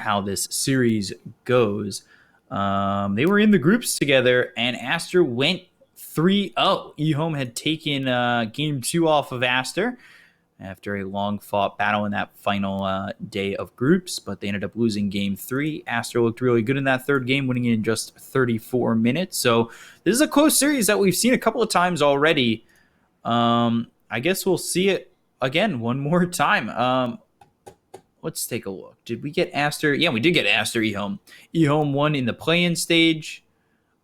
how this series goes. They were in the groups together, and Aster went 3-0. EHOME had taken game 2 off of Aster after a long-fought battle in that final day of groups, but they ended up losing game 3. Aster looked really good in that third game, winning in just 34 minutes. So this is a close series that we've seen a couple of times already. I guess we'll see it again one more time. Let's take a look. Did we get Aster? Yeah, we did get Aster EHOME. EHOME won in the play-in stage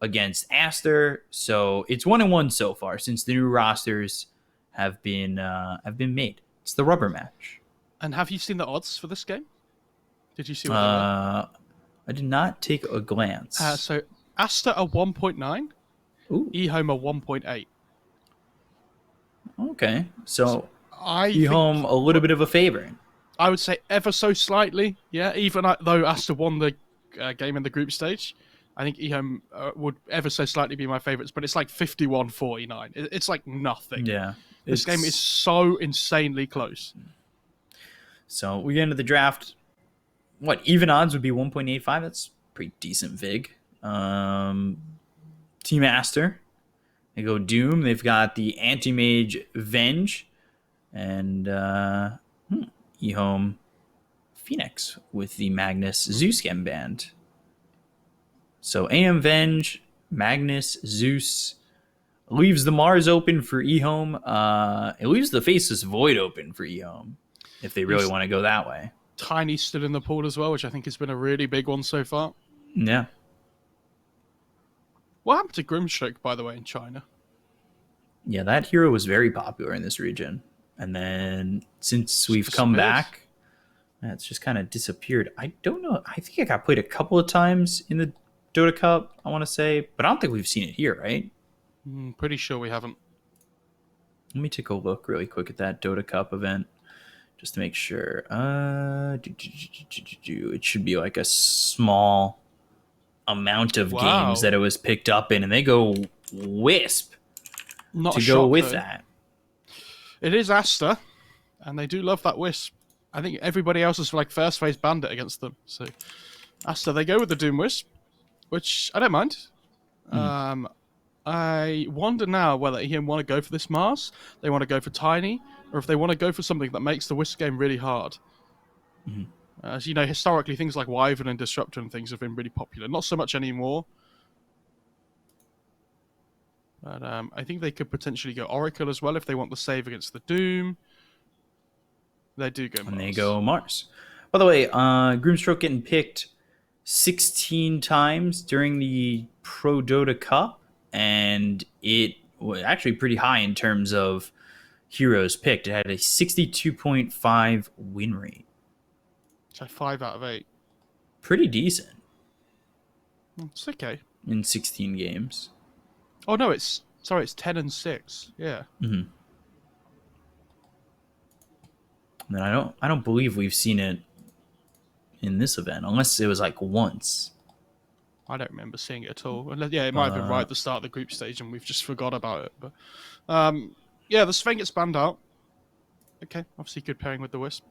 against Aster. So it's 1-1 so far since the new rosters have been made. It's the rubber match. And have you seen the odds for this game? Did you see what they were? I did not take a glance. So Aster are 1.9, EHOME are 1.8. Okay, so EHOME a little bit of a favorite. I would say ever so slightly, yeah. Even though Aster won the game in the group stage, I think EHOME would ever so slightly be my favorites. But it's like 51-49. It's like nothing. Yeah, this game is so insanely close. So we get into the draft. What even odds would be 1.85? That's pretty decent vig. Team Aster. They go Doom. They've got the Anti-Mage Venge. And EHOME Phoenix with the Magnus Zeus Gem Band. So AM Venge, Magnus, Zeus. Leaves the Mars open for EHOME. It leaves the Faceless Void open for EHOME if they really want to go that way. Tiny stood in the pool as well, which I think has been a really big one so far. Yeah. What happened to Grimstroke, by the way, in China? Yeah, that hero was very popular in this region. And then since we've come back, it's just kind of disappeared. I don't know. I think it got played a couple of times in the Dota Cup, I want to say. But I don't think we've seen it here, right? Pretty sure we haven't. Let me take a look really quick at that Dota Cup event just to make sure. It should be like a small amount of games that it was picked up in, and they go Wisp to go with that. It is Aster, and they do love that Wisp. I think everybody else is like first phase bandit against them. So Aster, they go with the Doom Wisp, which I don't mind. I wonder now whether EHOME want to go for this Mars, they want to go for Tiny, or if they want to go for something that makes the Wisp game really hard. As you know, historically, things like Wyvern and Disruptor and things have been really popular. Not so much anymore. But I think they could potentially go Oracle as well if they want the save against the Doom. They do go Mars. And they go Mars. By the way, Grimstroke getting picked 16 times during the Pro Dota Cup. And it was actually pretty high in terms of heroes picked. It had a 62.5 win rate. So 5 out of 8. Pretty decent. It's okay. In 16 games. Oh no, it's 10 and 6. Yeah. And I don't believe we've seen it in this event, unless it was like once. I don't remember seeing it at all. Yeah, it might have been right at the start of the group stage, and we've just forgot about it. But yeah, the Sven gets banned out. Okay, obviously good pairing with the Wisp.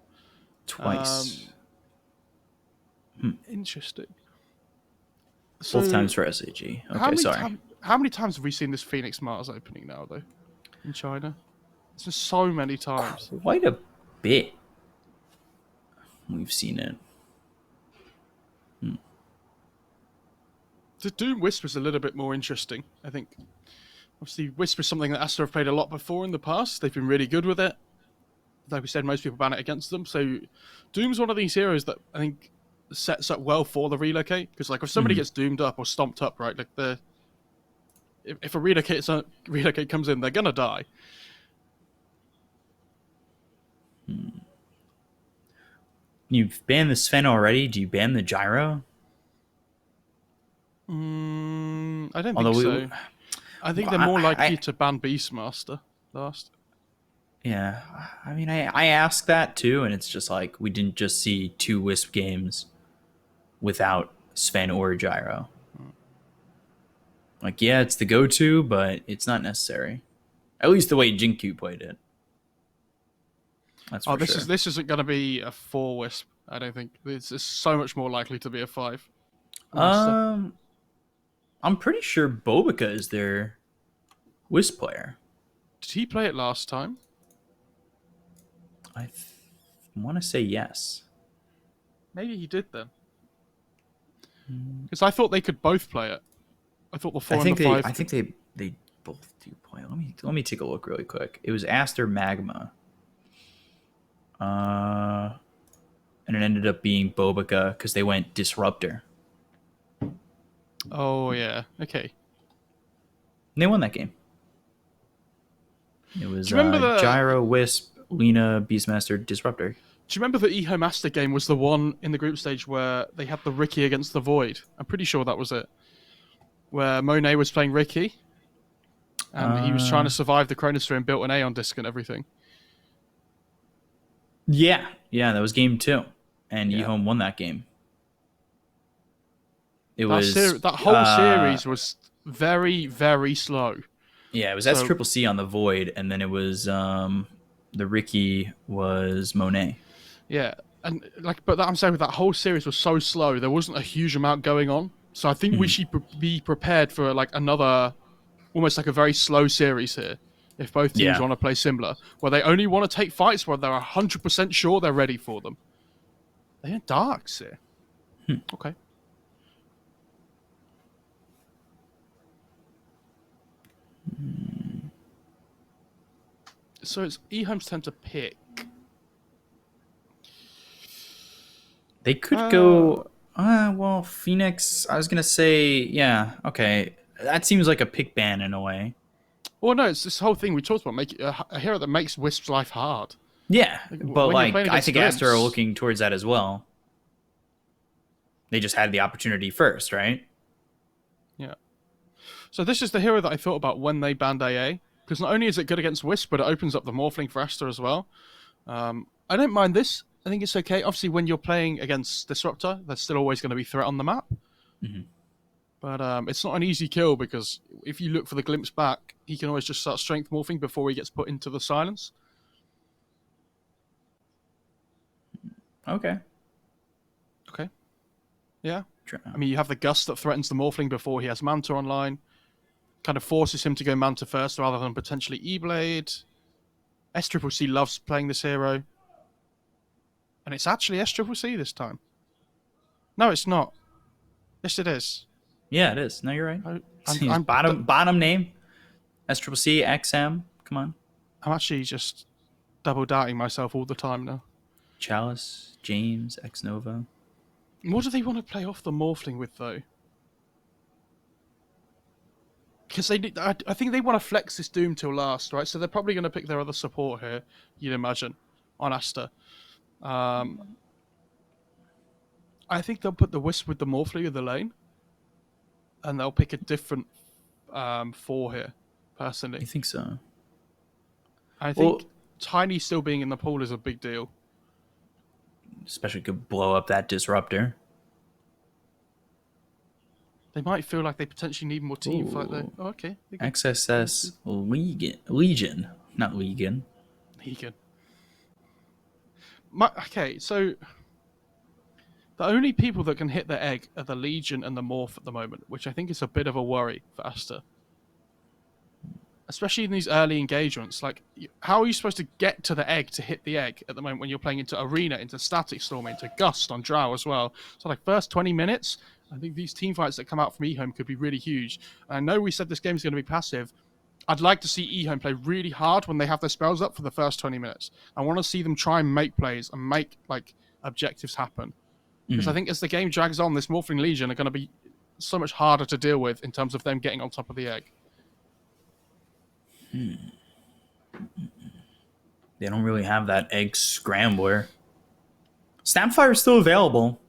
Twice. Interesting. Both times for SAG. Okay, sorry. How many times have we seen this Phoenix Mars opening now, though, in China? It's just so many times. Quite a bit. We've seen it. The Doom Wisp is a little bit more interesting, I think. Obviously, Wisp is something that Aster have played a lot before in the past. They've been really good with it. Like we said, most people ban it against them. So Doom's one of these heroes that I think sets up well for the relocate. Because like if somebody gets doomed up or stomped up, right, like if a relocate comes in, they're gonna die. You've banned the Sven already. Do you ban the Gyro? I don't think so. I think they're more likely to ban Beastmaster last. Yeah, I mean, I asked that too, and it's just like we didn't just see 2 Wisp games without Sven or Gyro. Like, yeah, it's the go-to, but it's not necessary. At least the way Jinku played it. That's for sure. This isn't going to be a 4 Wisp. I don't think it's so much more likely to be a 5 from Aster. Um, I'm pretty sure Bobica is their Wisp player. Did he play it last time? I want to say yes. Maybe he did then. Because I thought they could both play it. I thought the 4 and the 5. I think they both do play. Let me take a look really quick. It was Aster Magma. And it ended up being Bobica because they went Disruptor. Oh yeah. Okay. And they won that game. It was Do you remember the? Gyro, Wisp, Lena, Beastmaster, Disruptor. Do you remember the EHOME Aster game was the one in the group stage where they had the Ricky against the Void? I'm pretty sure that was it. Where Monet was playing Ricky, and he was trying to survive the Chronosphere and built an Aeon disc and everything. Yeah, that was game 2, and EHOME won that game. That whole series was very, very slow. Yeah, it was SCCC on the Void, and then it was the Ricky was Monet. Yeah, and but I'm saying that whole series was so slow. There wasn't a huge amount going on, so I think we should be prepared for like another, almost like a very slow series here. If both teams want to play similar, where they only want to take fights where they're 100% sure they're ready for them. They're darks here. Okay. So it's EHOME's turn to pick. They could go. Well, Phoenix. I was gonna say, yeah, okay. That seems like a pick ban in a way. Well, no, it's this whole thing we talked about. Make a hero that makes Wisp's life hard. Yeah, but like I think Glimps, Aster are looking towards that as well. They just had the opportunity first, right? Yeah. So this is the hero that I thought about when they banned AA. Because not only is it good against Wisp, but it opens up the Morphling for Aster as well. I don't mind this. I think it's okay. Obviously, when you're playing against Disruptor, there's still always going to be threat on the map. Mm-hmm. But it's not an easy kill because if you look for the Glimpse back, he can always just start Strength Morphing before he gets put into the Silence. Okay. Yeah. I mean, you have the Gust that threatens the Morphling before he has Manta online. Kind of forces him to go Manta first rather than potentially E-Blade. SCCC loves playing this hero. And it's actually SCCC this time. No, it's not. Yes, it is. Yeah, it is. No, you're right. I'm bottom name. SCCC, XM. Come on. I'm actually just double doubting myself all the time now. Chalice, James, X Nova. What do they want to play off the Morphling with, though? Because I think they want to flex this Doom till last, right? So they're probably going to pick their other support here, you'd imagine, on Aster. I think they'll put the Wisp with the Morphling in the lane. And they'll pick a different 4 here, personally. You think so? I think Tiny still being in the pool is a big deal. Especially could blow up that Disruptor. They might feel like they potentially need more team fight though. Oh, okay. XSS Legion. Not Legion. Legion. Okay, so the only people that can hit the egg are the Legion and the Morph at the moment, which I think is a bit of a worry for Aster. Especially in these early engagements. Like, how are you supposed to get to the egg to hit the egg at the moment when you're playing into Arena, into Static Storm, into Gust on Drow as well? So, like, first 20 minutes, I think these team fights that come out from EHOME could be really huge. And I know we said this game's going to be passive. I'd like to see EHOME play really hard when they have their spells up for the first 20 minutes. I want to see them try and make plays and make, like, objectives happen. Because I think as the game drags on, this Morphling Legion are going to be so much harder to deal with in terms of them getting on top of the egg. They don't really have that egg scrambler. SAPPHIRE is still available.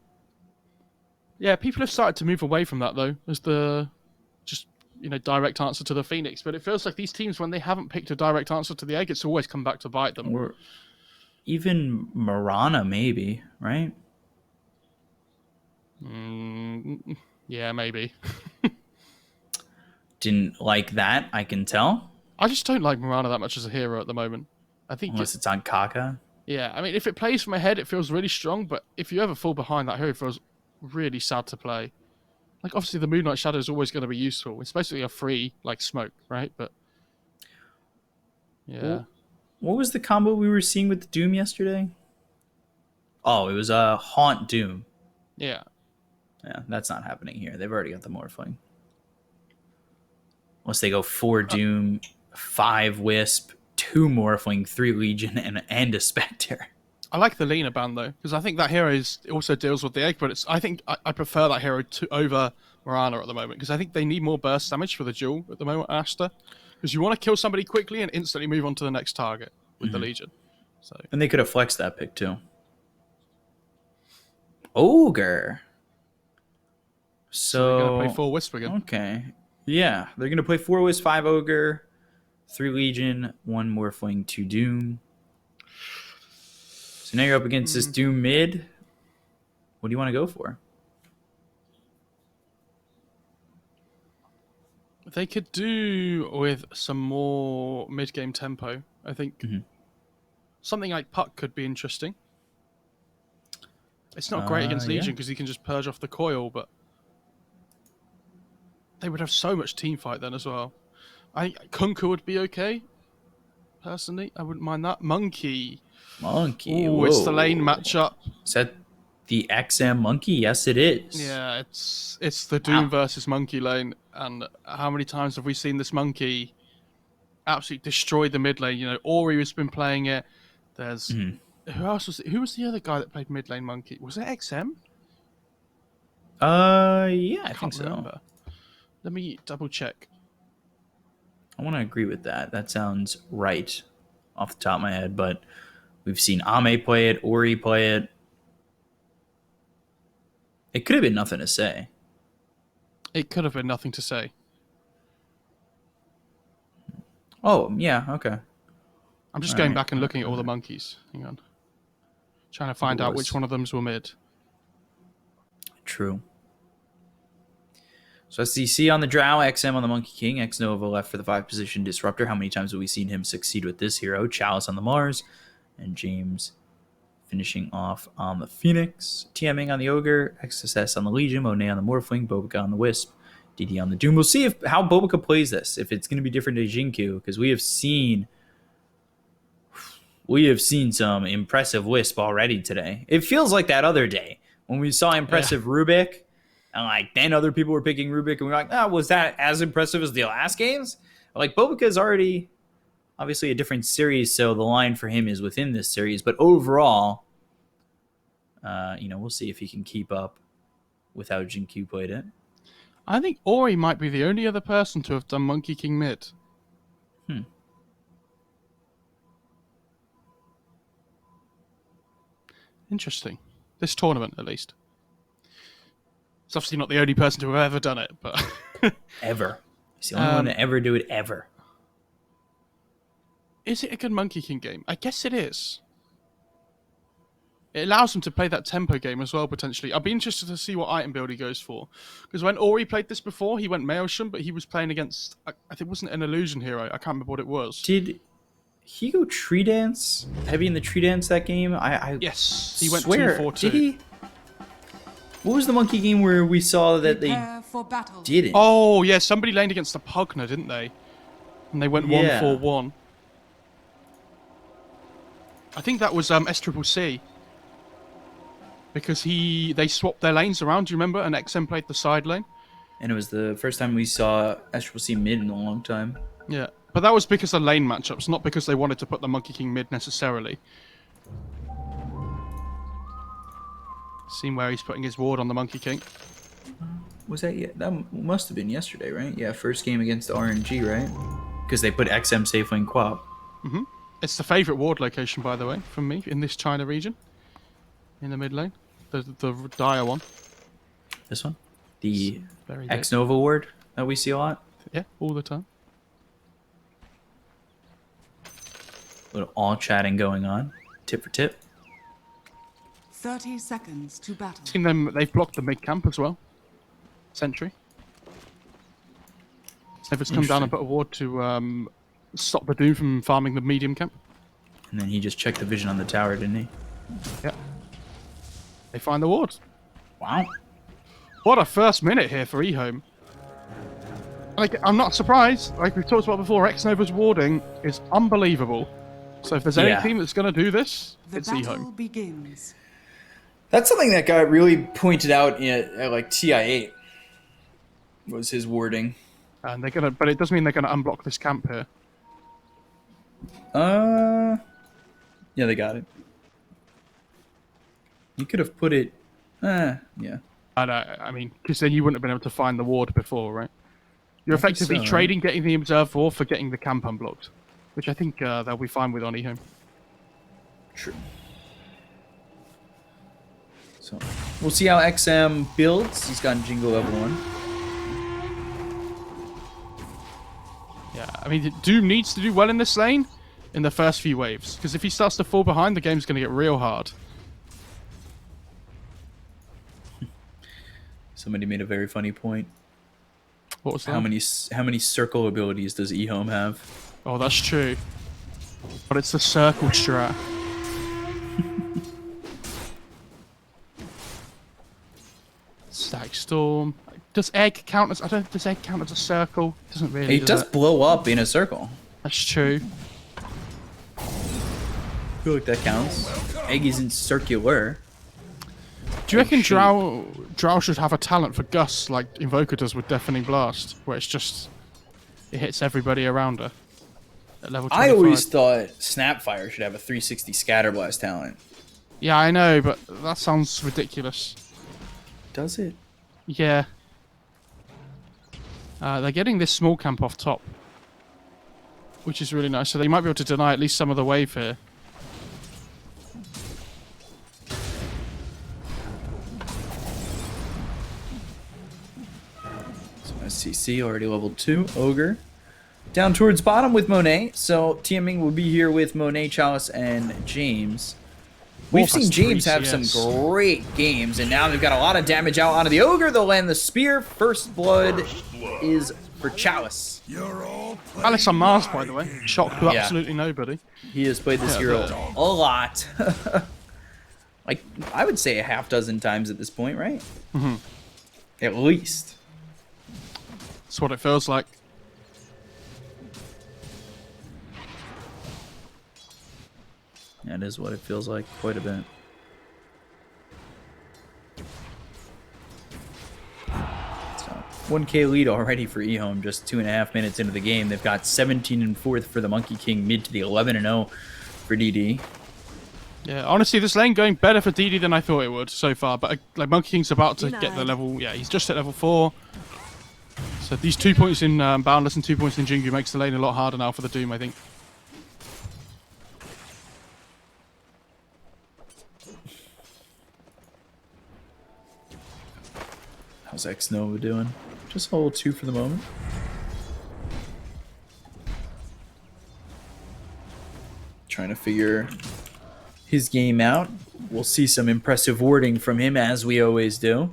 Yeah, people have started to move away from that though, as the direct answer to the Phoenix. But it feels like these teams, when they haven't picked a direct answer to the egg, it's always come back to bite them. Or even Mirana, maybe, right? Yeah, maybe. Didn't like that, I can tell. I just don't like Mirana that much as a hero at the moment. I think unless it's on Kaka. Yeah, I mean, if it plays from ahead, it feels really strong, but if you ever fall behind, that hero, it feels really sad to play. Like, obviously, the Moonlight Shadow is always going to be useful. It's basically a free, like, smoke, right? But, yeah. What was the combo we were seeing with the Doom yesterday? Oh, it was a Haunt Doom. Yeah. Yeah, that's not happening here. They've already got the Morphling. Unless they go 4 Doom, 5 Wisp, 2 Morphling, 3 Legion, and a Spectre. I like the Lena ban, though, because I think that hero also deals with the egg, but I think I prefer that hero over Morana at the moment, because I think they need more burst damage for the duel at the moment, Aster. Because you want to kill somebody quickly and instantly move on to the next target with the Legion. So. And they could have flexed that pick, too. Ogre. So they're going to play 4 Wisp again. Okay. Yeah, they're going to play 4 Wisp, 5 Ogre, 3 Legion, 1 Morphling, 2 Doom. So now you're up against this Doom mid. What do you want to go for? They could do with some more mid-game tempo. I think something like Puck could be interesting. It's not great against Legion because he can just purge off the coil, but they would have so much team fight then as well. I think Kunka would be okay. Personally, I wouldn't mind that. Monkey. Ooh, it's the lane matchup. Is that the XM Monkey? Yes, it is. Yeah, it's the Doom versus Monkey lane, and how many times have we seen this Monkey absolutely destroy the mid lane? You know, Ori has been playing it. There's who else was it? Who was the other guy that played mid lane Monkey? Was it XM? Yeah, I think so. Remember. Let me double check. I want to agree with that. That sounds right off the top of my head, but we've seen Ame play it, Ori play it. It could have been nothing to say. It could have been nothing to say. Oh, yeah, okay. I'm just going back and looking at all the monkeys. Hang on. Trying to find out which one of them were mid. True. So SDC on the Drow, XM on the Monkey King, X Nova left for the 5 position Disruptor. How many times have we seen him succeed with this hero? Chalice on the Mars, and James finishing off on the Phoenix. TMing on the Ogre, XSS on the Legion, Monet on the Morphling, Bobica on the Wisp, DD on the Doom. We'll see how Bobica plays this, if it's going to be different to Jinku, because we have seen some impressive Wisp already today. It feels like that other day when we saw impressive Rubik. And then other people were picking Rubik, and we were like, was that as impressive as the last games? Bobica is already obviously a different series, so the line for him is within this series. But overall, we'll see if he can keep up with how Jinku played it. I think Ori might be the only other person to have done Monkey King mid. Interesting. This tournament, at least. It's obviously not the only person to have ever done it, but... Ever. He's the only one to ever do it, ever. Is it a good Monkey King game? I guess it is. It allows him to play that tempo game as well, potentially. I'd be interested to see what item build he goes for. Because when Ori played this before, he went Maelstrom, but he was playing against... I think it wasn't an illusion hero. I can't remember what it was. Did he go Tree Dance? Heavy in the Tree Dance that game? Yes. He went swear, 2-4-2. Did he? What was the Monkey game where we saw that they didn't? Oh, yeah. Somebody laned against the Pugner, didn't they? And they went 1-4-1. I think that was SCCC. Because they swapped their lanes around, do you remember? And XM played the side lane. And it was the first time we saw SCCC mid in a long time. Yeah, but that was because of lane matchups, not because they wanted to put the Monkey King mid necessarily. Seen where he's putting his ward on the Monkey King. Was that that must have been yesterday, right? Yeah, first game against the RNG, right? Because they put XM safe lane Quap. It's the favourite ward location, by the way, from me in this China region. In the mid lane. The dire one. This one? The X Nova ward that we see a lot? Yeah, all the time. A little all chatting going on. Tip for tip. 30 seconds to battle. Seen them, they've blocked the mid camp as well. Sentry. Sniper's come down and put a ward to stop the Doom from farming the medium camp. And then he just checked the vision on the tower, didn't he? Yeah. They find the ward. Wow. What a first minute here for EHOME. Like, I'm not surprised. Like we've talked about before, X-Nova's warding is unbelievable. So if there's any team that's going to do this, it's EHOME. Begins. That's something that got really pointed out at like TI8. Was his warding. And they're gonna, but it does mean they're gonna unblock this camp here. Yeah, they got it. You could have put it. Yeah. I mean, because then you wouldn't have been able to find the ward before, right? You're I think effectively so, trading getting the observed ward for getting the camp unblocked, which I think they'll be fine with on EHOME. True. So we'll see how XM builds. He's gotten Jingle level 1. Yeah, I mean, Doom needs to do well in this lane in the first few waves, because if he starts to fall behind, the game's going to get real hard. Somebody made a very funny point. What was that? How many circle abilities does EHOME have? Oh, that's true. But it's the circle strat. Static Storm. Does egg count as... does egg count as a circle? It doesn't really, It does blow up in a circle. That's true. I feel like that counts. Egg isn't circular. Do you reckon Drow should have a talent for Gus like Invoker does with Deafening Blast, where it's just... it hits everybody around her at level 25? I always thought SAPPHIRE should have a 360 Scatterblast talent. Yeah, I know, but that sounds ridiculous. Does it? Yeah. They're getting this small camp off top, which is really nice. So they might be able to deny at least some of the wave here. So SCC already level 2. Ogre. Down towards bottom with Monet. So TMing will be here with Monet, Chalice, and James. We've seen James have some great games, and now they've got a lot of damage out onto the Ogre. They'll land the Spear. First blood is for Chalice. Alice on Mars, by the way. Shocked to absolutely nobody. He has played this hero a lot. Like, I would say a half dozen times at this point, right? Mm-hmm. At least. That's what it feels like. That is what it feels like quite a bit. So 1K lead already for EHOME, just 2.5 minutes into the game. They've got 17 and 4th for the Monkey King, mid to the 11 and 0 for DD. Yeah, honestly, this lane going better for DD than I thought it would so far. But like Monkey King's about to get the level. Yeah, he's just at level 4. So these 2 points in Boundless and 2 points in Jingu makes the lane a lot harder now for the Doom, I think. How's X-Nova doing? Just level 2 for the moment. Trying to figure his game out. We'll see some impressive warding from him, as we always do.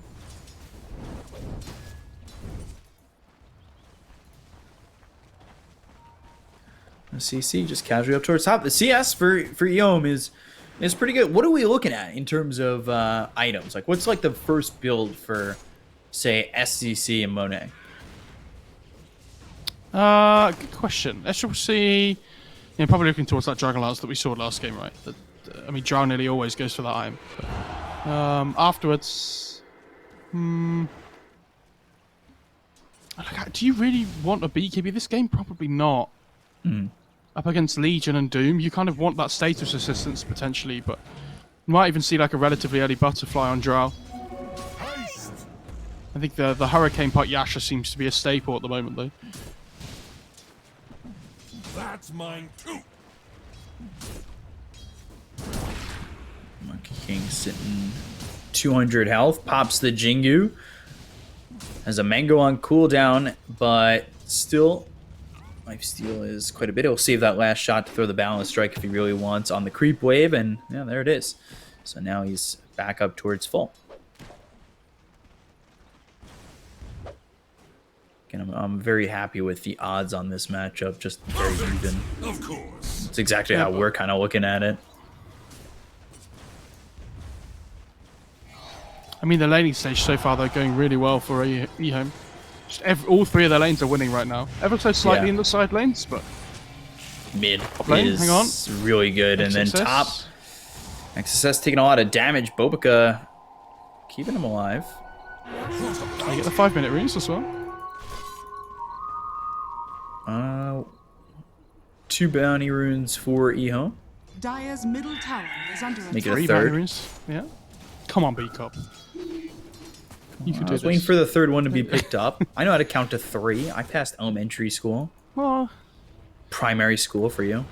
The CC just casually up towards top. The CS for EHOME is pretty good. What are we looking at in terms of items? Like, what's like the first build for, say, SCC and Monet? Good question. SCC, probably looking towards that Dragon Lance that we saw last game, right? I mean, Drow nearly always goes for that item. But, afterwards, do you really want a BKB this game? Probably not. Up against Legion and Doom, you kind of want that status assistance potentially, but you might even see like a relatively early butterfly on Drow. I think the Hurricane Pot Yasha seems to be a staple at the moment, though. That's mine too. Monkey King sitting 200 health, pops the Jingu. Has a Mango on cooldown, but still lifesteal is quite a bit. He'll save that last shot to throw the balance strike if he really wants on the creep wave, and yeah, there it is. So now he's back up towards full. Again, I'm very happy with the odds on this matchup, just very even. Of course. It's exactly how we're kind of looking at it. I mean, the laning stage so far, they're going really well for EHOME. All three of their lanes are winning right now. Ever so slightly in the side lanes, but... Mid lane, is hang on. really good. And then XSS. top, XSS taking a lot of damage. Bobica keeping him alive. I get the 5-minute runes as well. 2 bounty runes for EHOME. Dire's middle tower is under Make it attack. a 3 third. bounty runes. Yeah. Come on, B-Cop. You can I do was waiting this. for the third one to be picked up. I know how to count to 3. I passed elementary school. Well, Primary school for you.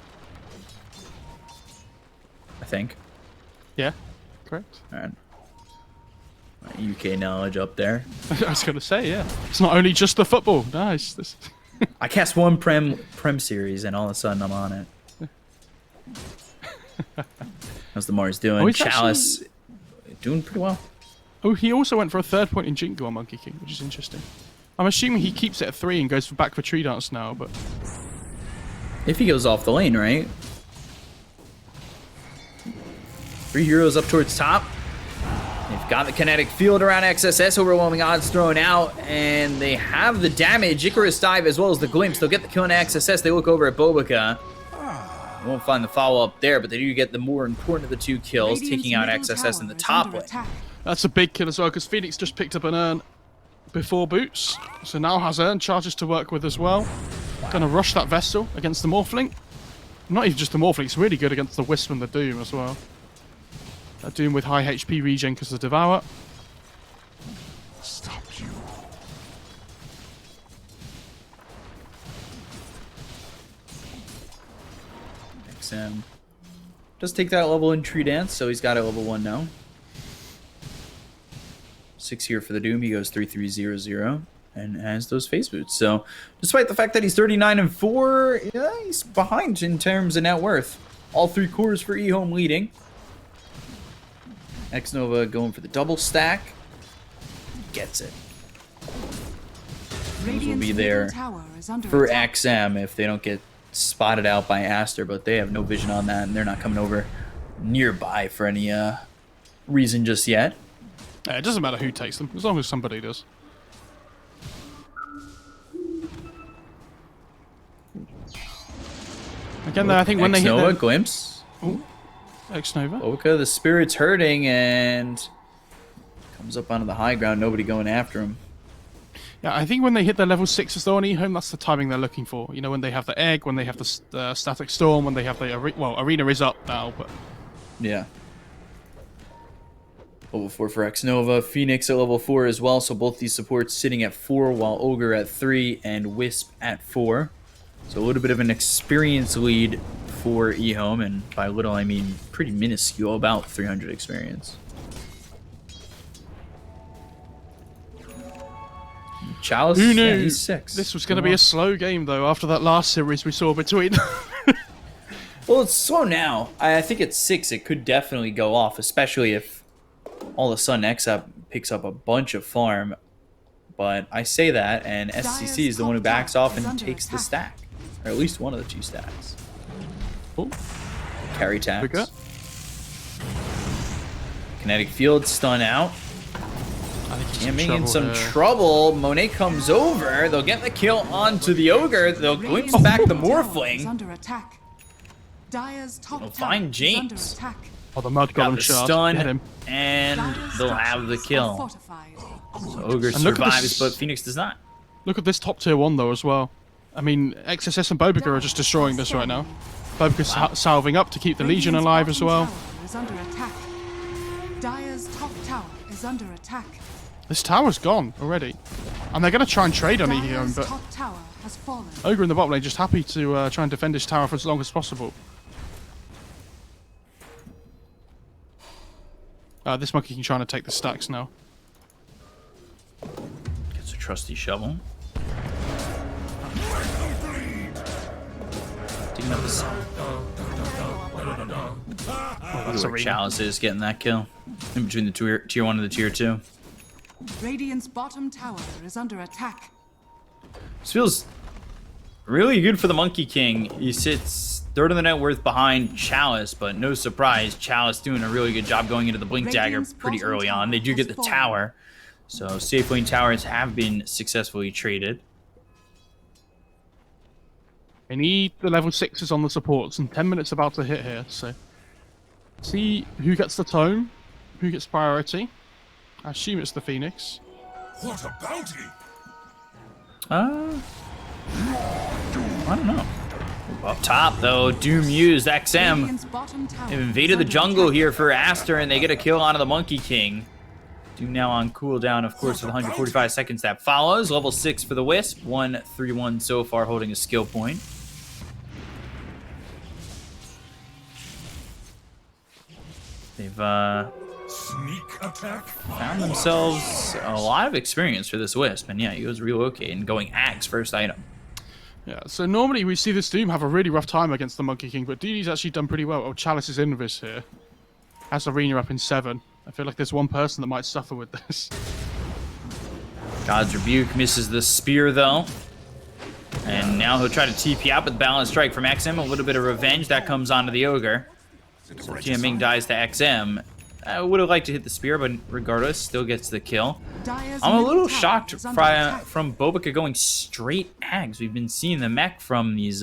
I think. yeah. Correct. All right. My UK knowledge up there. I was going to say, yeah. It's not only just the football. Nice. This... I cast one Prem series and all of a sudden I'm on it. How's the Mars doing? Oh, he's Chalice doing pretty well. Oh, he also went for a 3rd point in Jingle on Monkey King, which is interesting. I'm assuming he keeps it at 3 and goes back for Tree Dance now, but... If he goes off the lane, right? 3 heroes up towards top. They've got the kinetic field around XSS, overwhelming odds thrown out, and they have the damage. Icarus dive as well as the glimpse. They'll get the kill on XSS. They look over at Bobica. They won't find the follow-up there, but they do get the more important of the 2 kills, Radiant's taking out middle XSS in the tower is top under lane. attack. That's a big kill as well, because Phoenix just picked up an urn before Boots. So now has urn charges to work with as well. Gonna rush that Vessel against the Morphling. Not even just the Morphling, it's really good against the Wisp and the Doom as well. That Doom with high HP regen because of Devour. Stop you. XM does take that level in Tree Dance, so he's got a level 1 now. 6 here for the Doom. He goes 3-3-0-0 and has those phase boots. So, despite the fact that he's 39 and 4, yeah, he's behind in terms of net worth. All 3 cores for EHOME leading. X-Nova going for the double stack. Gets it. Those will be there for XM if they don't get spotted out by Aster, but they have no vision on that, and they're not coming over nearby for any reason just yet. Yeah, it doesn't matter who takes them, as long as somebody does. Again, though, I think when they hit X-Nova, the... glimpse. X-Nova. Bobica, the spirit's hurting, and comes up onto the high ground, nobody going after him. Yeah, I think when they hit their level 6s though on EHOME, that's the timing they're looking for. You know, when they have the egg, when they have the static storm, when they have the arena is up now, but Yeah. Level 4 for X-Nova. Phoenix at level 4 as well, so both these supports sitting at 4, while Ogre at 3 and Wisp at 4. So a little bit of an experience lead for EHOME, and by little I mean pretty minuscule, about 300 experience. Chalice, who knew yeah, he's 6. this was going to be a slow game though after that last series we saw between. Well, it's slow now. I think at 6 it could definitely go off, especially if all of a sudden XUp picks up a bunch of farm. But I say that, and SCC is the one who backs off and takes the stack. Or at least one of the 2 stacks. Oh, Carry tax. Bigger. Kinetic field stun out. I think he's Jamming in some here. trouble. Monet comes over. They'll get the kill onto the Ogre. They'll glimpse back the Morphling. Under attack. Dire's top They'll tower find is James. under attack. Oh, the Mud Got Golem the shard. Get stun, him. and Dire's they'll have the structures are kill. fortified. So Ogre And look at survives, this- but Phoenix does not. Look at this top tier 1 though as well. I mean, XSS and Bobica are just destroying this right now. Bobica's salving up to keep the Legion Radiant's alive as bottom well. tower is under attack. Dire's top tower is under attack. This tower's gone already. And they're going to try and trade on EHOME, Dire's but top tower has fallen. Ogre in the bot lane just happy to try and defend his tower for as long as possible. This Monkey King trying to take the stacks now. Gets a trusty shovel. Digging up the side. That's a Chalice is getting that kill. In between the tier 1 and the tier 2. Radiant's bottom tower is under attack. This feels really good for the Monkey King. He sits third of the net worth behind Chalice, but no surprise, Chalice doing a really good job going into the Blink Dagger pretty early on. They do get the tower, so safe lane towers have been successfully traded. They need the level 6s on the supports, and 10 minutes about to hit here, so... See who gets the tome, who gets priority. I assume it's the Phoenix. What a bounty! I don't know. Up top, though, Doom used XM. They've invaded the jungle here for Aster, and they get a kill onto the Monkey King. Doom now on cooldown, of course, with 145 seconds that follows. Level 6 for the Wisp. 1-3-1 so far, holding a skill point. They've Sneak attack. found themselves a lot of experience for this Wisp, and yeah, he goes relocate and going Axe first item. Yeah, so normally we see this Doom have a really rough time against the Monkey King, but DD's actually done pretty well. Oh, Chalice is Invis here. Has Arena up in 7. I feel like there's one person that might suffer with this. God's Rebuke misses the spear, though. And now he'll try to TP out with the Balance Strike from XM. A little bit of revenge. That comes onto the Ogre. So Jiaming dies to XM. I would have liked to hit the spear, but regardless, still gets the kill. I'm a little shocked from Bobica going straight Ags. We've been seeing the mech from these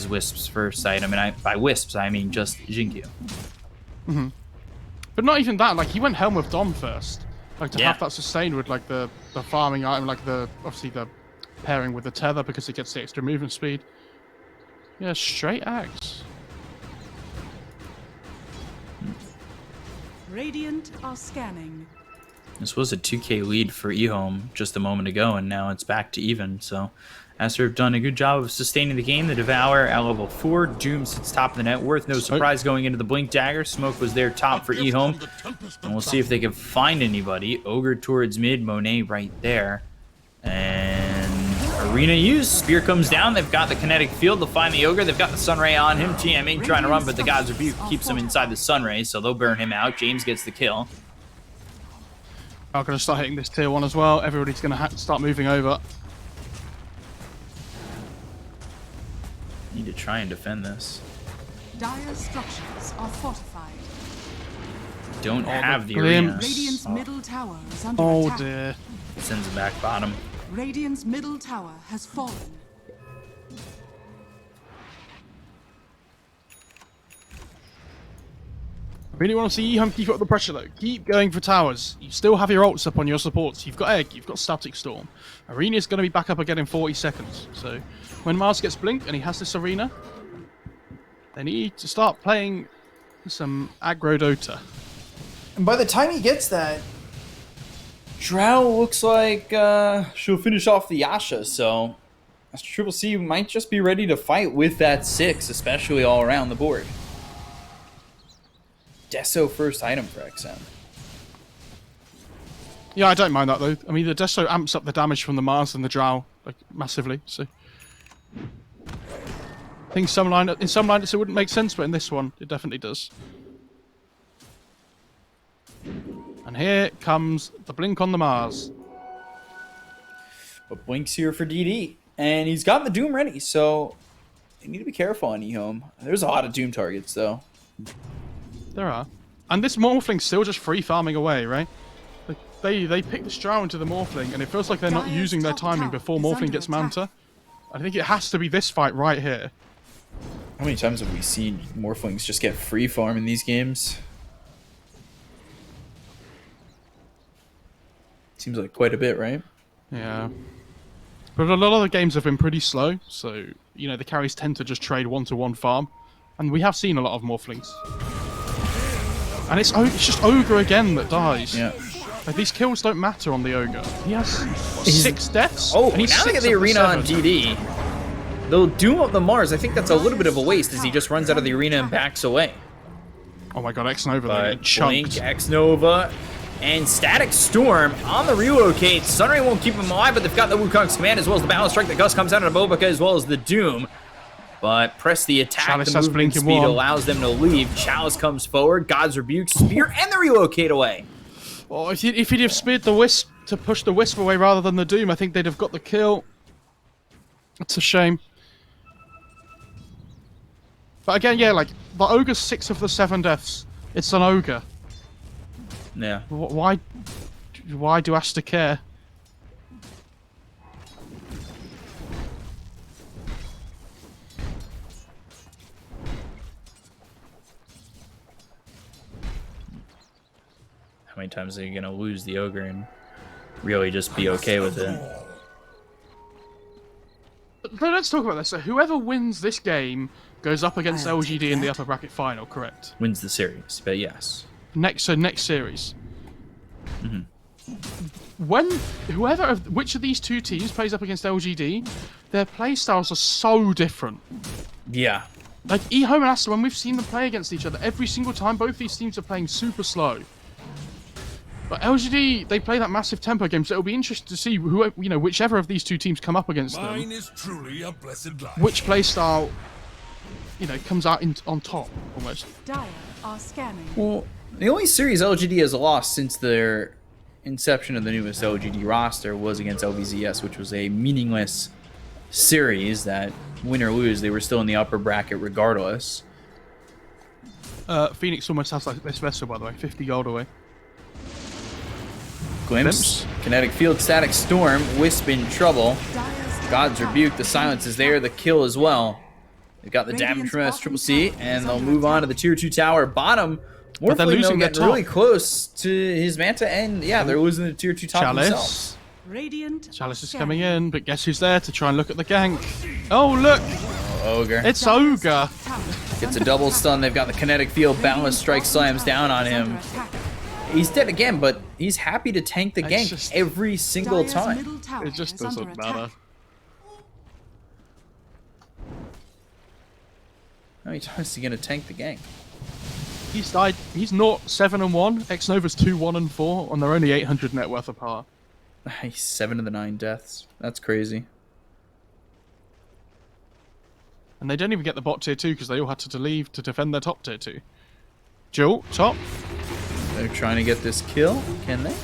Wisps first item, and by Wisps, I mean just Jingyu. Mm-hmm. But not even that, like, he went Helm with Dom first. Like, to have that sustained with, like, the farming item, like, obviously the pairing with the tether because it gets the extra movement speed. Yeah, straight Ags. Radiant are scanning. This was a 2k lead for EHOME just a moment ago, and now it's back to even, so Aster have done a good job of sustaining the game. The Devour at level 4. Doom sits top of the net worth. No surprise going into the Blink Dagger. Smoke was there top for EHOME. And we'll see if they can find anybody. Ogre towards mid. Monet right there. And Arena used. Spear comes down. They've got the kinetic field. They'll find the Ogre. They've got the Sunray on him. TMing trying to run, but the God's Rebuke keeps him inside the Sunray, so they'll burn him out. James gets the kill. I'm going to start hitting this tier 1 as well. Everybody's going to start moving over. Need to try and defend this. Dire structures are fortified. Don't have the Glim. Arena. Radiant's middle tower is under Oh attack. dear. Sends him back bottom. Radiant's middle tower has fallen. I really want to see EHOME keep up the pressure though. Keep going for towers. You still have your ults up on your supports. You've got Egg, you've got Static Storm. Arena's going to be back up again in 40 seconds. So when Mars gets blinked and he has this Arena, they need to start playing some aggro Dota. And by the time he gets that, Drow looks like she'll finish off the Yasha, so Triple C might just be ready to fight with that 6, especially all around the board. Deso first item for XM. Yeah, I don't mind that though. I mean, the Deso amps up the damage from the Mars and the Drow like massively. So I think in some lineups it wouldn't make sense, but in this one it definitely does. And here comes the blink on the Mars. But Blink's here for DD, and he's got the Doom ready, so you need to be careful on EHOME. There's a lot of Doom targets though. There are. And this Morphling's still just free farming away, right? Like, they pick this Drow into the Morphling, and it feels like they're not using their timing before Morphling gets Manta. I think it has to be this fight right here. How many times have we seen Morphlings just get free farm in these games? Seems like quite a bit, right? Yeah. But a lot of the games have been pretty slow, so, you know, the carries tend to just trade one-to-one farm. And we have seen a lot of Morphlings. And it's just Ogre again that dies. Yeah. Like, these kills don't matter on the Ogre. He has 6 deaths. Oh, and he's now they 6 get the of Arena on 7. DD. They'll Doom up the Mars. I think that's a little bit of a waste as he just runs out of the Arena and backs away. Oh my god, X-Nova But there, chunked. Blink, X-Nova, and Static Storm on the relocate. Sunray won't keep him alive, but they've got the Wukong's command as well as the Balance Strike. The Gust comes out of Bobica as well as the Doom. But press the attack, Chalice the has movement Blink in speed one. allows them to leave. Chalice comes forward, God's Rebuke, Spear, and the relocate away. Oh, if he'd have speared the Wisp to push the Wisp away rather than the Doom, I think they'd have got the kill. That's a shame. But again, yeah, like, the Ogre's 6 of the 7 deaths. It's an Ogre. Yeah. Why do Aster care? How many times are you gonna lose the ogre and really just be okay with it? So let's talk about this. So whoever wins this game goes up against I'll LGD take in the that. upper bracket final, correct? Wins the series, but yes. Next series. Mm-hmm. Which of these two teams plays up against LGD, their play styles are so different. Yeah. Like EHOME and Aster, when we've seen them play against each other, every single time both these teams are playing super slow. But LGD, they play that massive tempo game, so it'll be interesting to see whichever of these two teams come up against Mine them, is truly a blessed life. which play style, comes out on top almost. Dire are scanning. Well, the only series LGD has lost since their inception of the newest LGD roster was against LVZS, which was a meaningless series that, win or lose, they were still in the upper bracket regardless. Phoenix almost has like this vessel, by the way, 50 gold away. Glimpse, kinetic field, static storm, Wisp in trouble. Dire's God's rebuke, the silence is there, the kill as well. They've got the damage from SCC, and they'll move on to the tier 2 tower. Bottom, But they're Morphling, though, losing their getting really top. close to his Manta, and yeah, they're losing the tier 2 top themselves. Chalice. Radiant Chalice are is coming scanning. in, but guess who's there to try and look at the gank? Oh, look! Ogre It's Dire's Ogre! top tower is gets a under double attack. stun. They've got the kinetic field, boundless strike Radiant's slams bottom down on tower is him. under attack. He's dead again, but he's happy to tank the It's gank just- every single Dire's time. middle tower It just is under doesn't matter. attack. How many times is he gonna tank the gank? He's died. He's not 7-1. X-Nova's 2-1-4, and they're only 800 net worth apart. He's 7 of the 9 deaths. That's crazy. And they don't even get the bot tier 2 because they all had to leave to defend their top tier 2. Jill, top. They're trying to get this kill. Can they?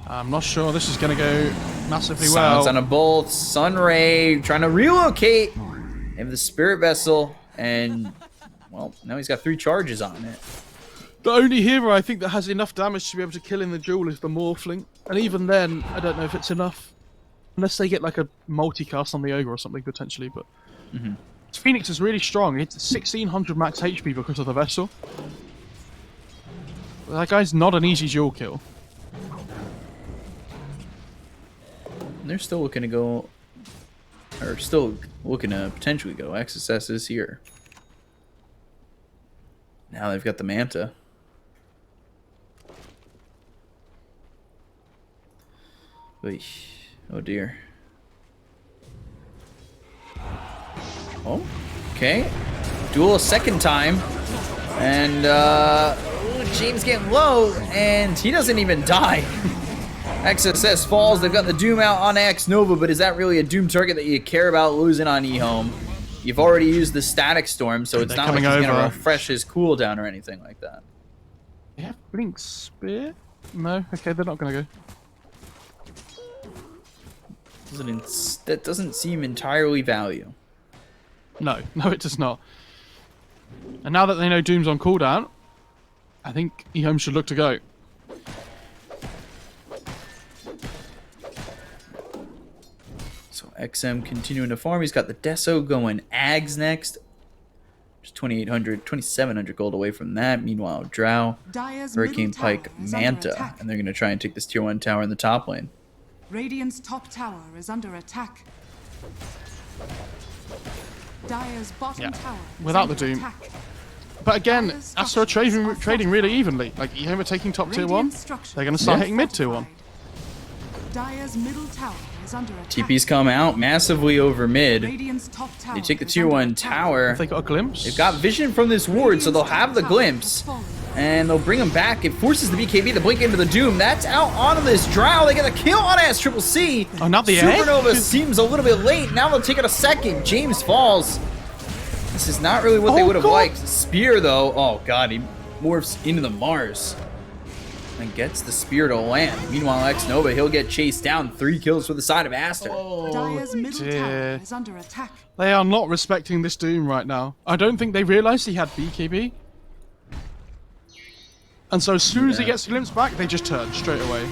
I'm not sure this is going to go massively Silence on well. a bolt. Sunray trying to relocate. They have the spirit vessel, and well, now he's got 3 charges on it. The only hero I think that has enough damage to be able to kill in the duel is the Morphling. And even then, I don't know if it's enough. Unless they get like a multicast on the Ogre or something potentially, but... Phoenix is really strong. It's 1600 max HP because of the vessel. That guy's not an easy duel kill. And they're still looking to go, or still looking to potentially go. XSS is here. Now they've got the Manta. Oy. Oh dear. Oh, okay. Duel a second time. And James getting low, and he doesn't even die. XSS falls. They've got the Doom out on X Nova, but is that really a Doom target that you care about losing on EHOME? You've already used the Static Storm, so it's They're not like coming he's going to over. refresh his cooldown or anything like that. They have Blink Spear? No? Okay, they're not going to go. That doesn't seem entirely value. No, it does not. And now that they know Doom's on cooldown, I think EHOME should look to go. So XM continuing to farm. He's got the Deso going Ags next. Just 2,800, 2,700 gold away from that. Meanwhile, Drow, Dire's Hurricane middle tower Pike, is under Manta. attack. And they're going to try and take this tier 1 tower in the top lane. Radiant's top tower is under attack. Dire's bottom Yeah, tower is without under the Doom. attack. But again, Dire's Aster are structures are trading really fortified. evenly. Like, EHOME are taking top tier 1. Radiant structures They're going to start are hitting mid tier 1. fortified. Dire's middle tower is under attack. TP's come out massively over mid. Radiant's top tower They take the is tier under 1 attack. tower. They got a glimpse. They've got vision from this ward, so they'll have the glimpse. And they'll bring him back. It forces the BKB to blink into the Doom. That's out onto this Drow. They get a kill on SCC. Oh, not the egg? Supernova seems a little bit late. Now they'll take it a second. James falls. This is not really what they Oh, would have God. liked. Spear, though. Oh, God. He morphs into the Mars. And gets the spear to land. Meanwhile, X-Nova, he'll get chased down. 3 kills for the side of Aster. Dire's middle dear. tower is under attack. They are not respecting this Doom right now. I don't think they realised he had BKB. And so as soon as he gets glimpsed back, they just turn straight away.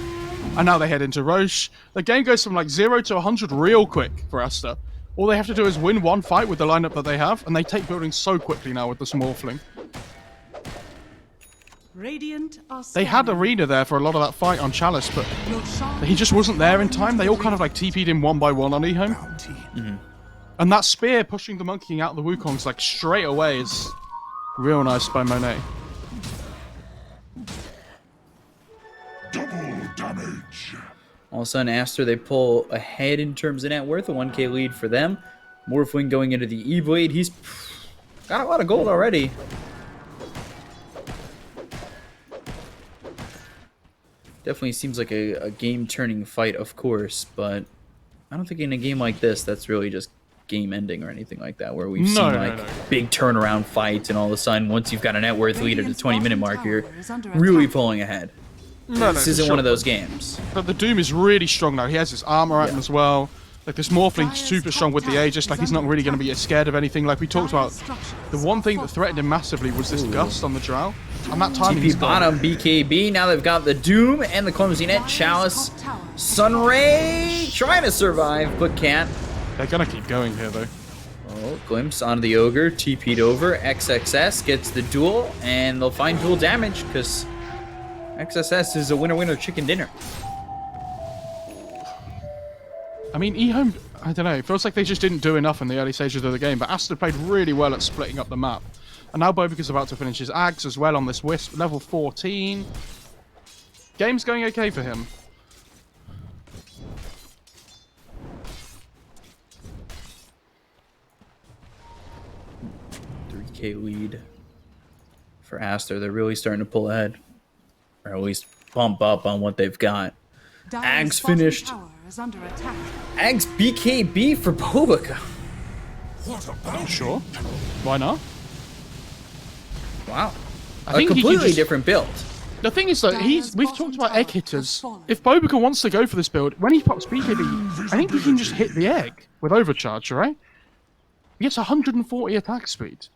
And now they head into Roche. The game goes from like 0 to 100 real quick for Aster. All they have to do is win one fight with the lineup that they have, and they take buildings so quickly now with this Morphling. Radiant are They had scanning. Arena there for a lot of that fight on Chalice, but Your shard he just wasn't there in time. They all kind of like TP'd him one by one on EHOME. And that spear pushing the Monkey King out of the Wukong's like straight away is real nice by Monet. Double damage. All of a sudden, Aster, they pull ahead in terms of net worth. A 1k lead for them. Morphling going into the E-Blade. He's got a lot of gold already. Definitely seems like a game-turning fight, of course, but I don't think in a game like this, that's really just game-ending or anything like that, where we've seen like big turnaround fights, and all of a sudden, once you've got a net worth lead at the 20-minute mark, you're really pulling ahead. This isn't one of those games. But the Doom is really strong now. He has his armor at him as well. Like this Morphling's super strong with the Aegis. Like he's not really going to be scared of anything. Like we talked about, the one thing that threatened him massively was this Gust on the Drow. And that time he's TP bottom, BKB. Now they've got the Doom and the Clumsy Net. Chalice, Sunray trying to survive, but can't. They're going to keep going here though. Oh, glimpse onto the Ogre, TP'd over. XXS gets the duel, and they'll find dual damage because XSS is a winner-winner chicken dinner. I mean, EHOME, I don't know, it feels like they just didn't do enough in the early stages of the game, but Aster played really well at splitting up the map. And now Bobika's about to finish his Ags as well on this Wisp, level 14. Game's going okay for him. $3K lead for Aster. They're really starting to pull ahead, or at least bump up on what they've got. Dire's Ags bottom finished. tower is under attack. Ags BKB for Bobika. What a bounty. Sure. Why not? Wow. I A think he can completely just- different build. The thing is that Dire's we've bottom talked about tower egg has hitters. fallen. If Bobika wants to go for this build, when he pops BKB, I think he can just hit the egg with overcharge, right? He gets 140 attack speed.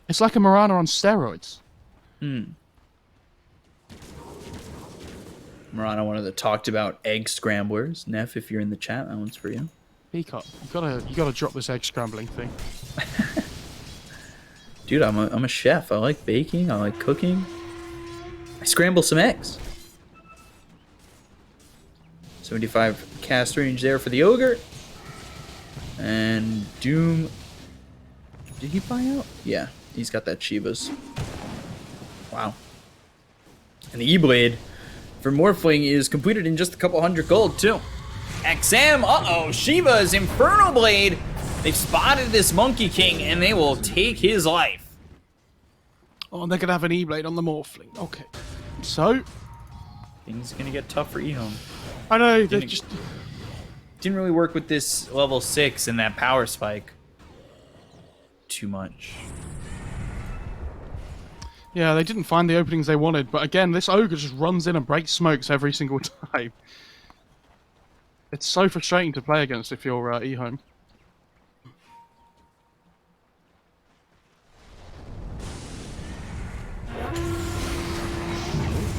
It's like a Mirana on steroids. Murano, one of the talked about egg scramblers. Neff, if you're in the chat, that one's for you. Peacock, you gotta drop this egg scrambling thing. Dude, I'm a chef. I like baking. I like cooking. I scramble some eggs. 75 cast range there for the Ogre. And Doom. Did he buy out? Yeah, he's got that Shiva's. Wow. And the E-Blade for Morphling is completed in just a couple hundred gold, too. XM, uh-oh, Shiva's Infernal Blade. They've spotted this Monkey King, and they will take his life. Oh, and they're gonna have an E-Blade on the Morphling. Okay. So, Things are going to get tough for EHOME. I know, they Didn't- just... Didn't really work with this level 6 and that power spike too much. Yeah, they didn't find the openings they wanted, but again, this Ogre just runs in and breaks smokes every single time. It's so frustrating to play against if you're EHOME.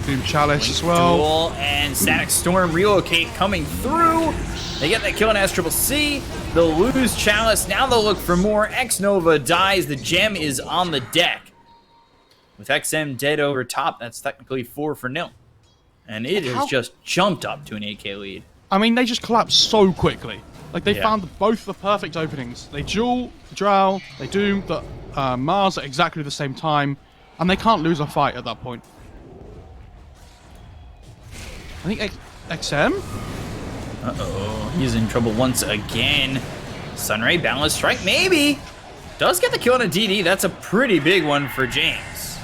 Doom Chalice as well. Duel and Static Storm relocate coming through. They get that kill on SCCC. They'll lose Chalice. Now they'll look for more. X-Nova dies. The gem is on the deck. With XM dead over top, that's technically 4-0. And it has just jumped up to an 8K lead. I mean, they just collapsed so quickly. Like, they Yeah. found both the perfect openings. They duel, Drow, they Doom, the Mars at exactly the same time, and they can't lose a fight at that point. I think XM? Uh-oh, he's in trouble once again. Sunray, Boundless Strike, maybe. Does get the kill on a DD. That's a pretty big one for James.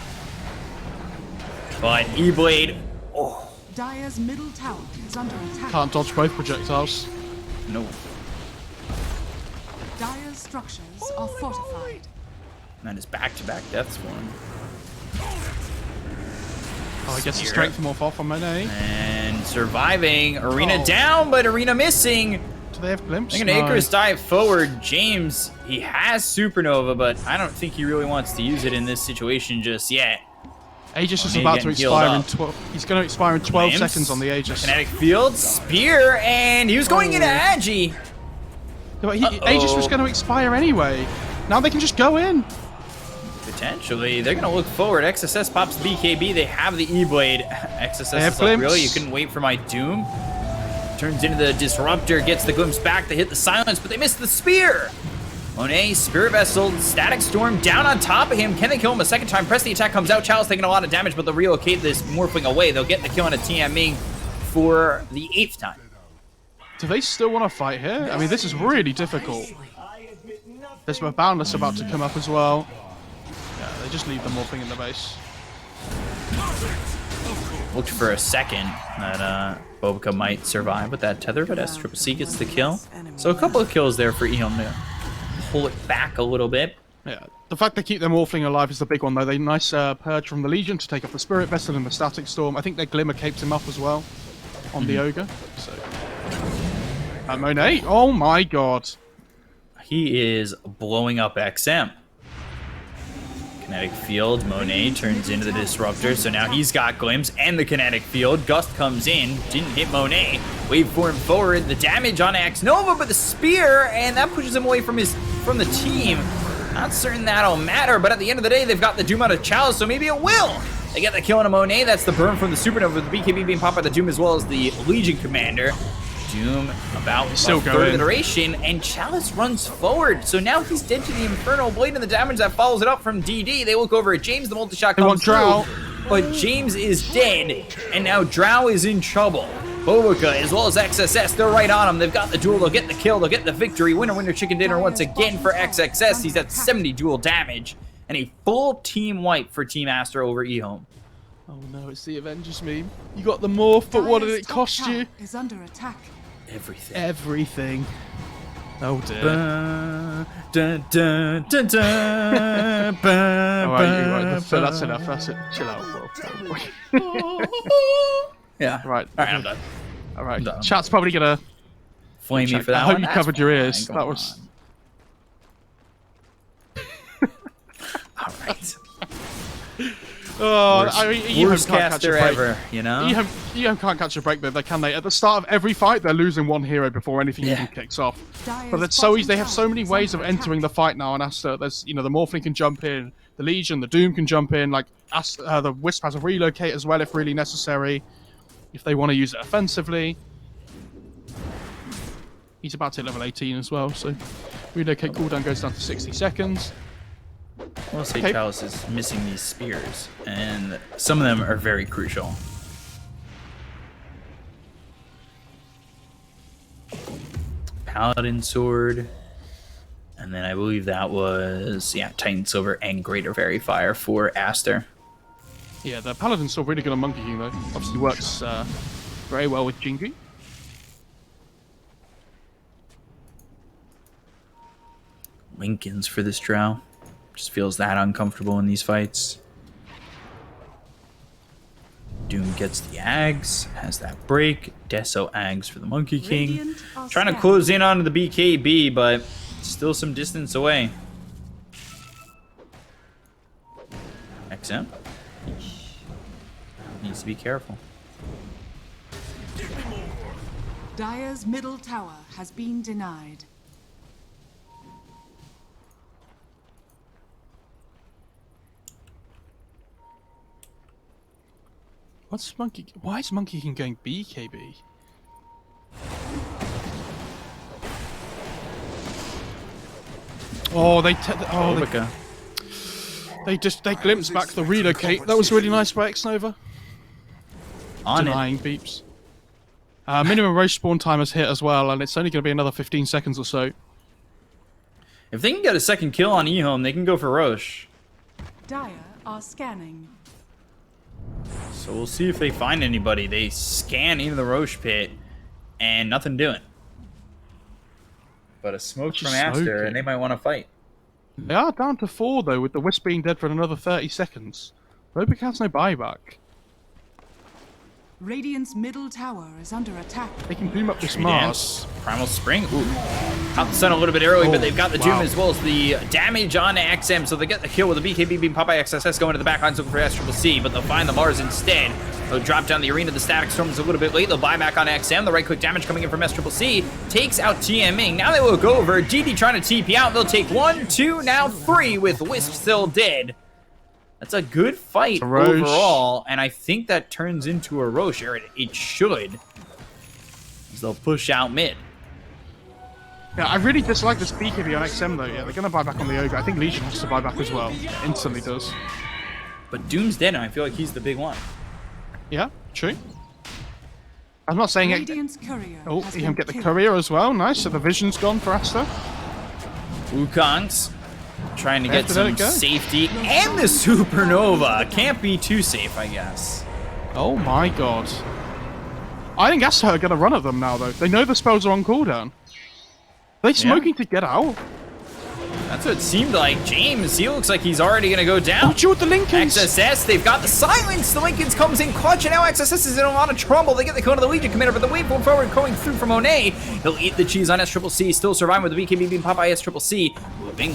But E-Blade, oh, Dire's middle tower is under attack. Can't dodge both projectiles. no. Dire's structures are fortified. That is back-to-back deaths for him. Oh, he gets the Spear. strength morph off on Monet. And surviving. Arena Oh. down, but Arena missing. Do they have glimpse? They're gonna Icarus dive forward. James, he has Supernova, but I don't think he really wants to use it in this situation just yet. Aegis is Monet about to getting healed expire in up. 12. He's going to expire in 12 James, seconds on the Aegis. Kinetic field, spear, and he was going into Agi. But Aegis was going to expire anyway. Now they can just go in. Potentially, they're gonna look forward. XSS pops the BKB. They have the E-Blade. XSS They have is like, glimpse. really? You couldn't wait for my Doom? Turns into the Disruptor, gets the glimpse back. They hit the silence, but they missed the spear. Monet, Spirit Vessel, Static Storm down on top of him. Can they kill him a second time? Press the attack comes out. Chalice taking a lot of damage, but they'll relocate this Morphling away. They'll get the kill on a TMing for the 8th time. Do they still want to fight here? I mean, this is really difficult. There's a Boundless about to come up as well. Yeah, they just leave the Morphling in the base. Looked for a second that Bobica might survive with that tether, but SCCC gets the kill. So a couple of kills there for EHOME to pull it back a little bit. Yeah, the fact they keep their Morphling alive is the big one, though. They nice purge from the Legion to take up the Spirit Vessel and the Static Storm. I think their Glimmer caped him up as well on the Ogre. So, Monet, oh my god. He is blowing up XM. Kinetic field, Monet turns into the Disruptor, so now he's got glimpse and the kinetic field. Gust comes in, didn't hit Monet. Waveform forward, the damage on X Nova, but the spear, and that pushes him away from the team. Not certain that'll matter, but at the end of the day, they've got the Doom out of Chalice, so maybe it will. They get the kill on a Monet. That's the burn from the Supernova, with the BKB being popped by the Doom as well as the Legion Commander. Doom about Still third going. iteration, and Chalice runs forward. So now he's dead to the Infernal Blade and the damage that follows it up from DD. They look over at James, the multi-shot comes through, Drow. but James is dead, and now Drow is in trouble. Bobica, as well as XSS, they're right on him. They've got the duel, they'll get the kill, they'll get the victory. Winner, winner, chicken dinner once again for XXS. He's at 70 duel damage, and a full team wipe for Team Aster over EHOME. Oh no, it's the Avengers meme. You got the Morph, but what did it cost you? Is under attack. Everything. Everything. Oh dear. Dun, dun, dun, dun, Alright, so that's enough. That's it. Chill out, bro. Yeah. Right. Alright, I'm done. Alright. Done. Chat's probably gonna Flame me for that I hope one. you That's covered your fine. ears. Come That was on. Alright. Oh, I mean, EHOME Worst can't catch a caster break. ever, you know? EHOME can't catch a break there, can they? At the start of every fight, they're losing one hero before anything Yeah. even kicks off. Dire's But it's so easy. bottom They have so tower many is ways of under entering the attack. fight now. And Aster, there's the Morphling can jump in, the Legion, the Doom can jump in. Like the Wisp has a relocate as well if really necessary, if they want to use it offensively. He's about to hit level 18 as well, so relocate cooldown goes down to 60 seconds. We'll say Okay. Chalice is missing these spears, and some of them are very crucial. Paladin Sword, and then I believe that was, yeah, Titan Silver and Greater Verifier for Aster. Yeah, the Paladin's still really good on Monkey King though. Obviously works very well with Jingu. Lincoln's for this Drow. Just feels that uncomfortable in these fights. Doom gets the Ags, has that break. Deso Ags for the Monkey King. Radiant are Trying to scanning. close in onto the BKB, but still some distance away. XM needs to be careful. Dire's middle tower has been denied. What's Monkey? Why is Monkey King going BKB? Oh, they Bobica. they glimpsed back the relocate. That was really nice by X-Nova. On it. Denying beeps. Minimum Roche spawn time has hit as well, and it's only going to be another 15 seconds or so. If they can get a second kill on EHOME, they can go for Roche. Dire are scanning. So we'll see if they find anybody. They scan into the Roche pit, and nothing doing. But a smoke Which from is Aster, smoking. and they might want to fight. They are down to 4 though, with the Wisp being dead for another 30 seconds. Robic has no buyback. Radiant's middle tower is under attack. They can boom up this Tree Mars. Dance, Primal Spring. Ooh. Caught the sun a little bit early, but they've got the Doom wow. as well as the damage on XM, so they get the kill with the BKB being popped by XSS going to the back lines looking for SCC, but they'll find the Mars instead. They'll drop down the arena. The Static Storm is a little bit late. They'll buy back on XM. The right-click damage coming in from SCC takes out TMing. Now they will go over. GD trying to TP out. They'll take 1, 2, now 3 with Wisp still dead. That's a good fight overall, and I think that turns into a Roche, or it should. As they'll push out mid. Yeah, I really dislike this BKB on XM though. Yeah, they're gonna buy back on the OGA. I think Legion has to buy back as well. Instantly does. But Doom's dead, and I feel like he's the big one. Yeah, true. I'm not saying it. Radiant's courier Oh, has you been can get the killed. courier as well. Nice. So the vision's gone for Aster. Wukong's trying to get to let some it go. safety, and the Supernova can't be too safe, I guess. Oh my god. I think Aster are gonna run at them now though. They know the spells are on cooldown. Are they smoking to get out? That's what it seemed like. James, he looks like he's already going to go down. Oh, you with the Lincolns! XSS, they've got the silence. The Lincolns comes in clutch, and now XSS is in a lot of trouble. They get the cone of the Legion commander, but the wave forward going through from Monet. He'll eat the cheese on SCC, still surviving with the BKB being popped by SCC.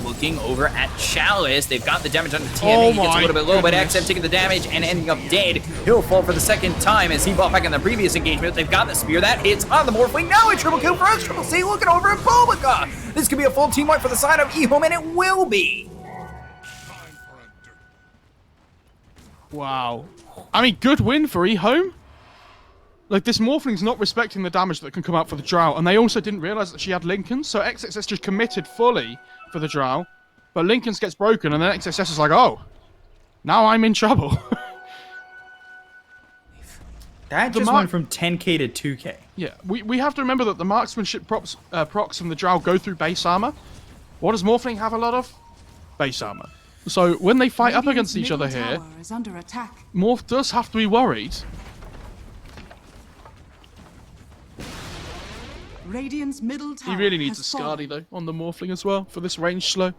Looking over at Chalice. They've got the damage on the TNA. Oh He gets a little bit low, but goodness. XM taking the damage and ending up dead. He'll fall for the second time as he bought back in the previous engagement. They've got the spear that hits on the Morphling. Now a triple kill for SCC. Looking over at Bulbaca. This could be a full team wipe for the side of EHOME, and it will be. Wow. I mean, good win for EHOME. Like, this Morphling's not respecting the damage that can come out for the Drow, and they also didn't realize that she had Lincolns, so XSS just committed fully for the Drow, but Lincolns gets broken, and then XSS is like, oh, now I'm in trouble. That just went from 10k to 2k. Yeah, we have to remember that the marksmanship procs from the Drow go through base armor. What does Morphling have a lot of? Base armor. So when they fight up against each other here, Tower is under attack. Morph does have to be worried. Radiant's middle tower He really needs a has fallen. Skadi though on the Morphling as well for this range slow.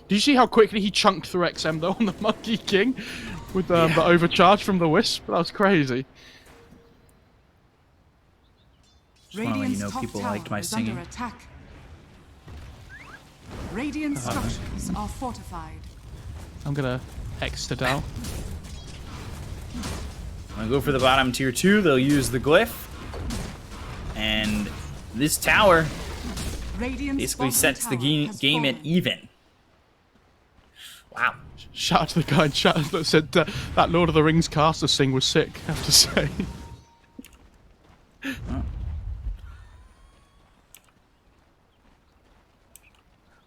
Did you see how quickly he chunked through XM though on the Monkey King with the overcharge from the Wisp? That was crazy. Just wanna let you Radiant's know top people tower liked my is singing. under attack. Radiant structures are fortified. I'm gonna Hex to Dow. I'll go for the bottom tier 2. They'll use the glyph. And this tower Radiant's basically bottom sets the tower has game at fallen. even. Wow. Shout out to the guy in chat that said that Lord of the Rings caster sing was sick, I have to say.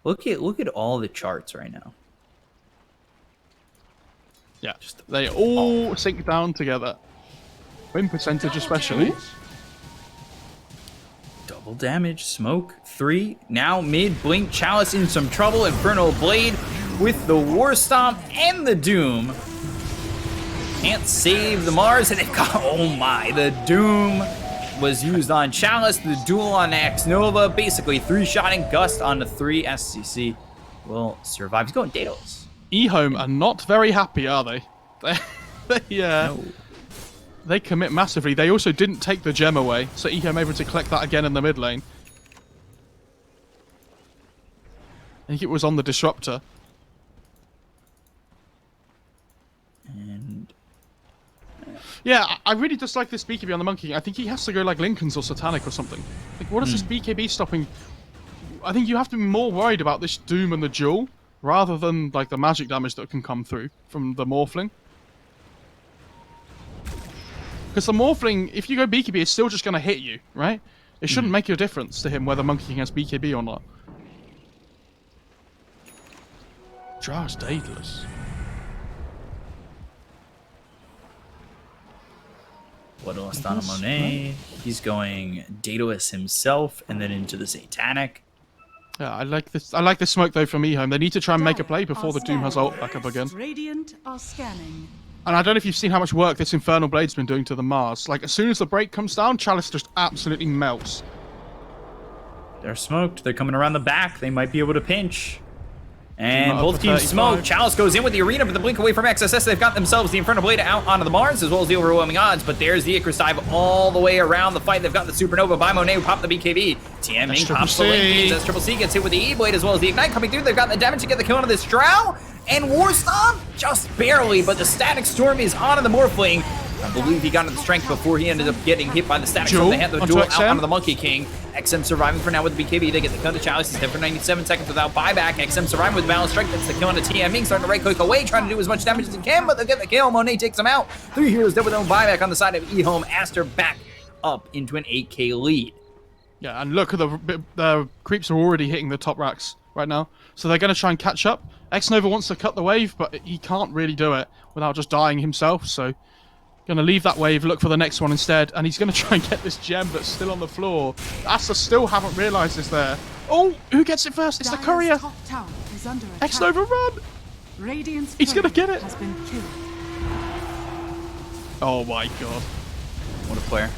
Look at all the charts right now. Yeah, they all sync down together. Win percentage especially. Double damage, smoke, 3. Now mid, Blink, Chalice in some trouble. Infernal Blade with the War Stomp and the Doom. Can't save the Mars, and they've got, oh my, the Doom was used on Chalice, the duel on Axe Nova, basically 3-shotting Gust on the 3. SCC will survive. He's going Daedalus. EHOME are not very happy, are they? No. They commit massively. They also didn't take the gem away, so EHOME able to collect that again in the mid lane. I think it was on the Disruptor. And Yeah, I really dislike this BKB on the Monkey. I think he has to go like Lincoln's or Satanic or something. Like, what is this BKB stopping? I think you have to be more worried about this Doom and the Jewel, rather than like the magic damage that can come through from the Morphling. Because the Morphling, if you go BKB, it's still just going to hit you, right? It shouldn't make a difference to him whether Monkey King has BKB or not. Drow's Daedalus. what else on Monet? He's going Daedalus himself, and then into the Satanic. Yeah, I like this. I like this smoke though from EHOME. They need to try and make a play before the Doom has ult back up again. Radiant are scanning. And I don't know if you've seen how much work this Infernal Blade's been doing to the Mars. Like, as soon as the break comes down, Chalice just absolutely melts. They're smoked. They're coming around the back. They might be able to pinch. And Team up both for teams 35. smoke. Chalice goes in with the Arena, but the blink away from XSS. They've got themselves the Inferno Blade out onto the Mars, as well as the overwhelming odds. But there's the Icarus dive all the way around the fight. They've got the Supernova by Monet, who popped the BKB. TM Ming pops the link. As Triple C gets hit with the E-Blade, as well as the Ignite coming through. They've got the damage to get the kill onto this Drow. And Warstomp, just barely, but the Static Storm is onto the Morphling. I believe he got into the strength before he ended up getting hit by the Static Storm. They had the duel out onto the Monkey King. XM surviving for now with the BKB. They get the kill to Chalice. He's dead for 97 seconds without buyback. XM surviving with Balanced Strength. That's the kill on the TM Ming. Starting to right-click away, trying to do as much damage as he can, but they get the kill. Monet takes him out. 3 heroes dead with no buyback on the side of EHOME. Aster back up into an 8K lead. Yeah, and look at the creeps are already hitting the top racks right now. So they're going to try and catch up. X-Nova wants to cut the wave, but he can't really do it without just dying himself. So going to leave that wave, look for the next one instead. And he's going to try and get this gem that's still on the floor. Aster still haven't realised it's there. Oh, who gets it first? It's the courier. Top tower is under attack. X-Nova, run! Radiant's He's gonna courier get it. Has been killed. Oh my god. What a player.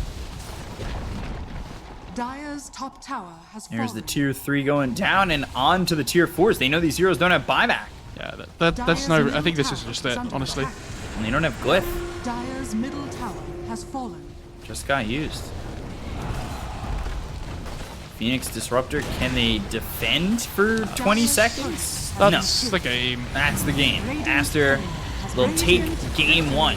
Dire's top tower has There's the fallen. tier 3 going down and on to the tier 4s. They know these heroes don't have buyback. Yeah, that's no... I think this is just it, honestly. And they don't have glyph. Dire's middle tower has fallen. Just got used. Phoenix Disruptor, can they defend for 20 seconds? That's No. the game. That's the game. Aster will take game 1.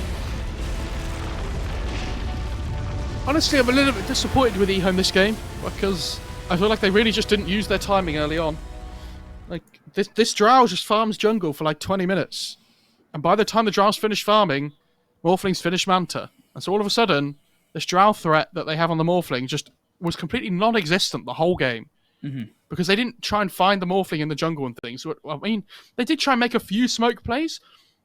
Honestly, I'm a little bit disappointed with EHOME this game because I feel like they really just didn't use their timing early on. Like, this Drow just farms jungle for like 20 minutes. And by the time the Drow's finished farming, Morphling's finished Manta. And so all of a sudden, this Drow threat that they have on the Morphling just was completely non-existent the whole game. Because they didn't try and find the Morphling in the jungle and things. I mean, they did try and make a few smoke plays,